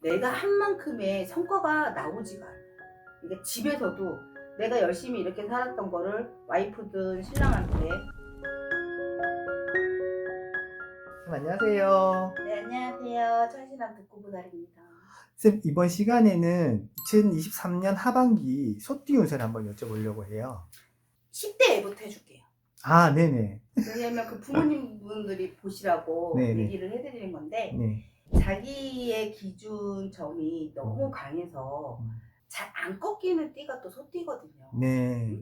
내가 한 만큼의 성과가 나오지가 않아요. 그러니까 집에서도 내가 열심히 이렇게 살았던 거를 와이프든 신랑한테 안녕하세요. 네, 안녕하세요. 천신한 듣고보달입니다. 쌤, 이번 시간에는 2023년 하반기 소띠 운세를 한번 여쭤보려고 해요. 10대 애부터 해줄게요. 아, 네네. 왜냐면 그 부모님분들이 보시라고 네네. 얘기를 해드리는 건데 네. 자기의 기준점이 너무 강해서 잘 안 꺾이는 띠가 또 소띠거든요. 네.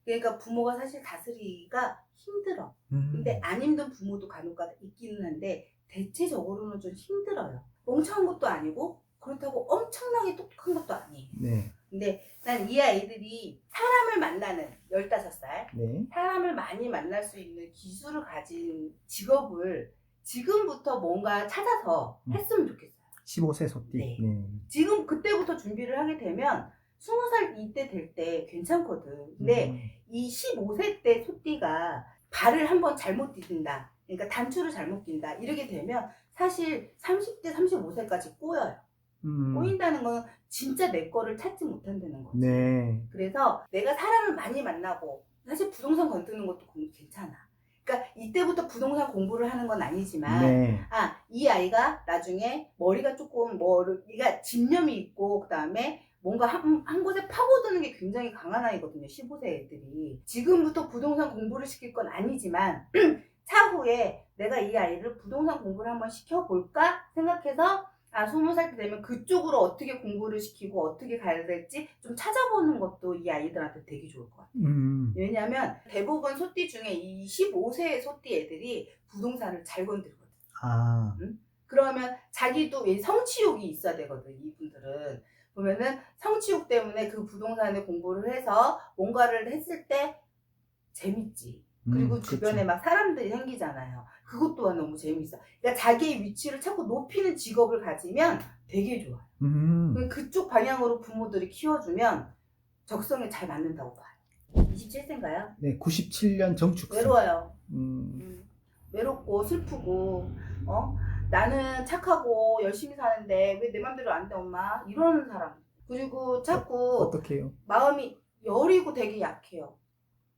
그러니까 부모가 사실 다스리기가 힘들어. 근데 안 힘든 부모도 간혹가다 있기는 한데 대체적으로는 좀 힘들어요. 멍청한 것도 아니고 그렇다고 엄청나게 똑똑한 것도 아니에요. 네. 근데 난 이 아이들이 사람을 만나는 15살 네. 사람을 많이 만날 수 있는 기술을 가진 직업을 지금부터 뭔가 찾아서 했으면 좋겠어요. 15세 소띠. 네. 네. 지금 그때부터 준비를 하게 되면 20살 이때 될 때 괜찮거든. 근데 이 15세 때 소띠가 발을 한번 잘못 디딘다. 그러니까 단추를 잘못 낀다. 이렇게 되면 사실 30대, 35세까지 꼬여요. 꼬인다는 건 진짜 내 거를 찾지 못한다는 거지. 네. 그래서 내가 사람을 많이 만나고 사실 부동산 건드는 것도 괜찮아. 그러니까 이때부터 부동산 공부를 하는 건 아니지만 네. 이 아이가 나중에 머리가 조금 그러니까 집념이 있고 그다음에 뭔가 한 곳에 파고드는 게 굉장히 강한 아이거든요. 15세 애들이. 지금부터 부동산 공부를 시킬 건 아니지만 차후에 내가 이 아이를 부동산 공부를 한번 시켜볼까 생각해서 20살 때 되면 그쪽으로 어떻게 공부를 시키고 어떻게 가야 될지 좀 찾아보는 것도 이 아이들한테 되게 좋을 것 같아요. 왜냐하면 대부분 소띠 중에 이 15세의 소띠 애들이 부동산을 잘 건드리거든. 응? 그러면 자기도 성취욕이 있어야 되거든. 이분들은 보면은 성취욕 때문에 그 부동산에 공부를 해서 뭔가를 했을 때 재밌지. 그리고 주변에 그쵸. 막 사람들이 생기잖아요. 그것 또한 너무 재밌어. 그러니까 자기의 위치를 자꾸 높이는 직업을 가지면 되게 좋아요. 그쪽 방향으로 부모들이 키워주면 적성에 잘 맞는다고 봐요. 27세인가요? 네, 97년 정축생. 외로워요. 음, 외롭고 슬프고 나는 착하고 열심히 사는데 왜 내 맘대로 안 돼 엄마? 이러는 사람. 그리고 자꾸 어떡해요? 마음이 여리고 되게 약해요.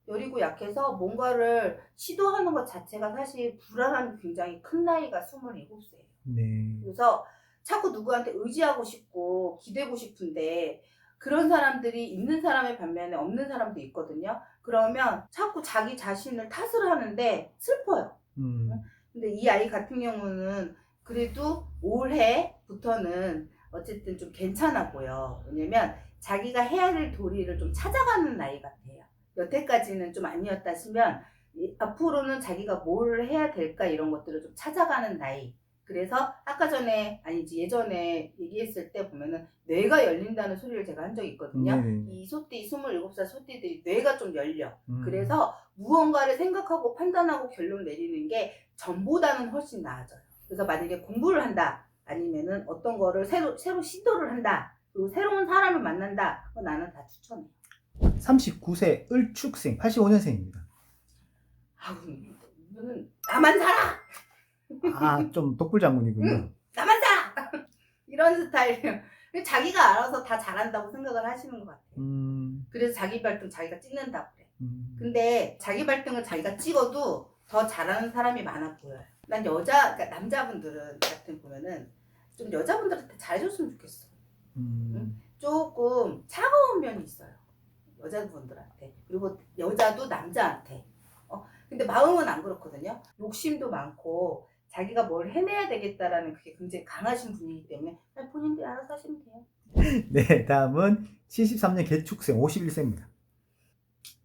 여리고 약해서 뭔가를 시도하는 것 자체가 사실 불안함이 굉장히 큰 나이가 27세예요. 네. 그래서 자꾸 누구한테 의지하고 싶고 기대고 싶은데 그런 사람들이 있는 사람의 반면에 없는 사람도 있거든요. 그러면 자꾸 자기 자신을 탓을 하는데 슬퍼요. 근데 이 아이 같은 경우는 그래도 올해부터는 어쨌든 좀 괜찮아 보여. 왜냐면 자기가 해야 될 도리를 좀 찾아가는 나이 같아요. 여태까지는 좀 아니었다 싶으면 앞으로는 자기가 뭘 해야 될까 이런 것들을 좀 찾아가는 나이. 그래서 아까 전에 아니지 예전에 얘기했을 때 보면은 뇌가 열린다는 소리를 제가 한 적이 있거든요. 이 소띠 27살 소띠들이 뇌가 좀 열려. 그래서 무언가를 생각하고 판단하고 결론 내리는 게 전보다는 훨씬 나아져요. 그래서 만약에 공부를 한다 아니면은 어떤 거를 새로 시도를 한다 그리고 새로운 사람을 만난다 그건 나는 다 추천해. 39세 을축생, 85년생입니다. 아우 이거는 나만 살아. 아, 좀 독불장군이군요. 나만 살아. 이런 스타일이에요. 자기가 알아서 다 잘한다고 생각을 하시는 것 같아요. 그래서 자기 발등 자기가 찍는다고 그래. 근데 자기 발등을 자기가 찍어도 더 잘하는 사람이 많아 보여요. 난 그러니까 남자분들은 같은 보면은 좀 여자분들한테 잘해줬으면 좋겠어. 응? 조금 차가운 면이 있어요. 여자분들한테. 그리고 여자도 남자한테. 근데 마음은 안 그렇거든요. 욕심도 많고 자기가 뭘 해내야 되겠다라는 그게 굉장히 강하신 분이기 때문에 본인들이 알아서 하시면 돼요. 네, 다음은 73년 개축생, 51세입니다.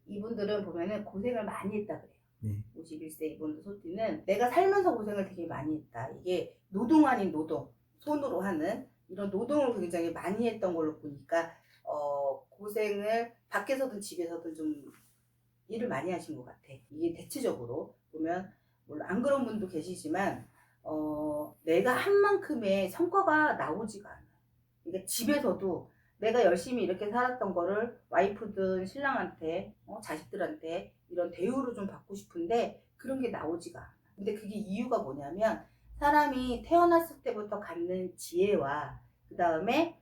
이분들은 보면은 고생을 많이 했다 그래요. 네. 51세 이분들 소띠는 내가 살면서 고생을 되게 많이 했다. 이게 노동 아닌 노동, 손으로 하는 이런 노동을 굉장히 많이 했던 걸로 보니까 고생을 밖에서든 집에서든 좀 일을 많이 하신 것 같아. 이게 대체적으로 보면 물론 안 그런 분도 계시지만 내가 한 만큼의 성과가 나오지가 않아요. 그러니까 집에서도 내가 열심히 이렇게 살았던 거를 와이프든 신랑한테 자식들한테 이런 대우를 좀 받고 싶은데 그런 게 나오지가 않아. 근데 그게 이유가 뭐냐면 사람이 태어났을 때부터 갖는 지혜와 그 다음에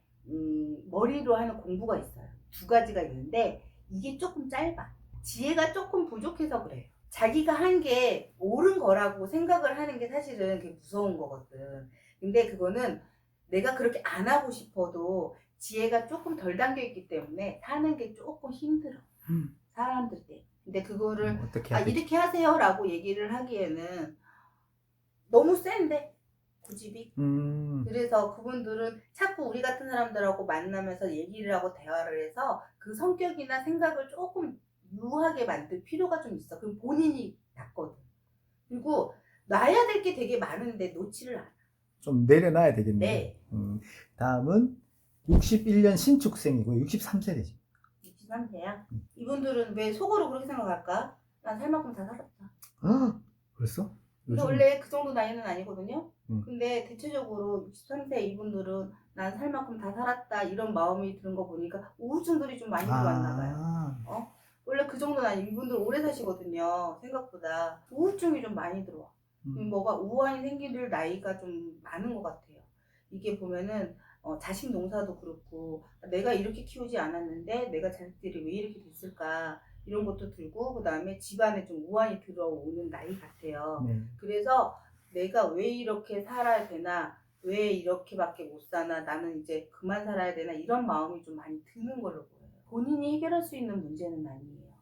머리로 하는 공부가 있어요. 두 가지가 있는데 이게 조금 짧아. 지혜가 조금 부족해서 그래요. 자기가 한 게 옳은 거라고 생각을 하는 게 사실은 그게 무서운 거거든. 근데 그거는 내가 그렇게 안 하고 싶어도 지혜가 조금 덜 담겨 있기 때문에 사는 게 조금 힘들어. 사람들 때. 근데 그거를 어떻게 해야 되지? 이렇게 하세요 라고 얘기를 하기에는 너무 센데 고집이. 그래서 그분들은 자꾸 우리 같은 사람들하고 만나면서 얘기를 하고 대화를 해서 그 성격이나 생각을 조금 유하게 만들 필요가 좀 있어. 그럼 본인이 낫거든. 그리고 놔야 될 게 되게 많은데 놓지를 않아. 좀 내려놔야 되겠네요. 네. 다음은 61년 신축생이고 63세대지. 63세야. 이분들은 왜 속으로 그렇게 생각할까? 난 살 만큼 다 살았다. 벌써? 근데 요즘 원래 그 정도 나이는 아니거든요. 음. 근데 대체적으로 63세 이분들은 난 살 만큼 다 살았다 이런 마음이 드는 거 보니까 우울증들이 좀 많이 들어왔나 봐요. 원래 그 정도는 아니고 이분들 오래 사시거든요. 생각보다 우울증이 좀 많이 들어와. 뭐가 우환이 생길 나이가 좀 많은 것 같아요. 이게 보면은 자식 농사도 그렇고 내가 이렇게 키우지 않았는데 내가 자식들이 왜 이렇게 됐을까 이런 것도 들고, 그 다음에 집안에 좀 우환이 들어오는 나이 같아요. 네. 그래서 내가 왜 이렇게 살아야 되나, 왜 이렇게밖에 못 사나, 나는 이제 그만 살아야 되나 이런 마음이 좀 많이 드는 걸로 보여요. 본인이 해결할 수 있는 문제는 아니에요.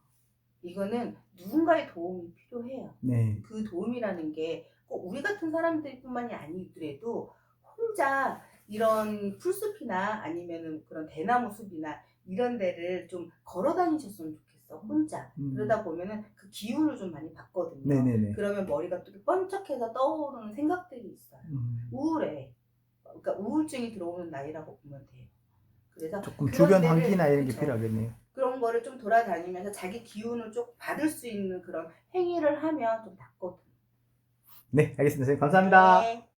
이거는 누군가의 도움이 필요해요. 네. 그 도움이라는 게 꼭 우리 같은 사람들뿐만이 아니더라도 혼자 이런 풀숲이나 아니면은 그런 대나무 숲이나 이런 데를 좀 걸어 다니셨으면 좋겠어. 혼자. 그러다 보면은 그 기운을 좀 많이 받거든요. 네네네. 그러면 머리가 또 번쩍해서 떠오르는 생각들이 있어요. 우울해. 그러니까 우울증이 들어오는 나이라고 보면 돼요. 그래서 조금 그런 주변 데를- 환기나 이런 게 그쵸. 필요하겠네요. 그런 거를 좀 돌아다니면서 자기 기운을 좀 받을 수 있는 그런 행위를 하면 좀 낫거든. 네, 알겠습니다. 선생님 감사합니다. 네.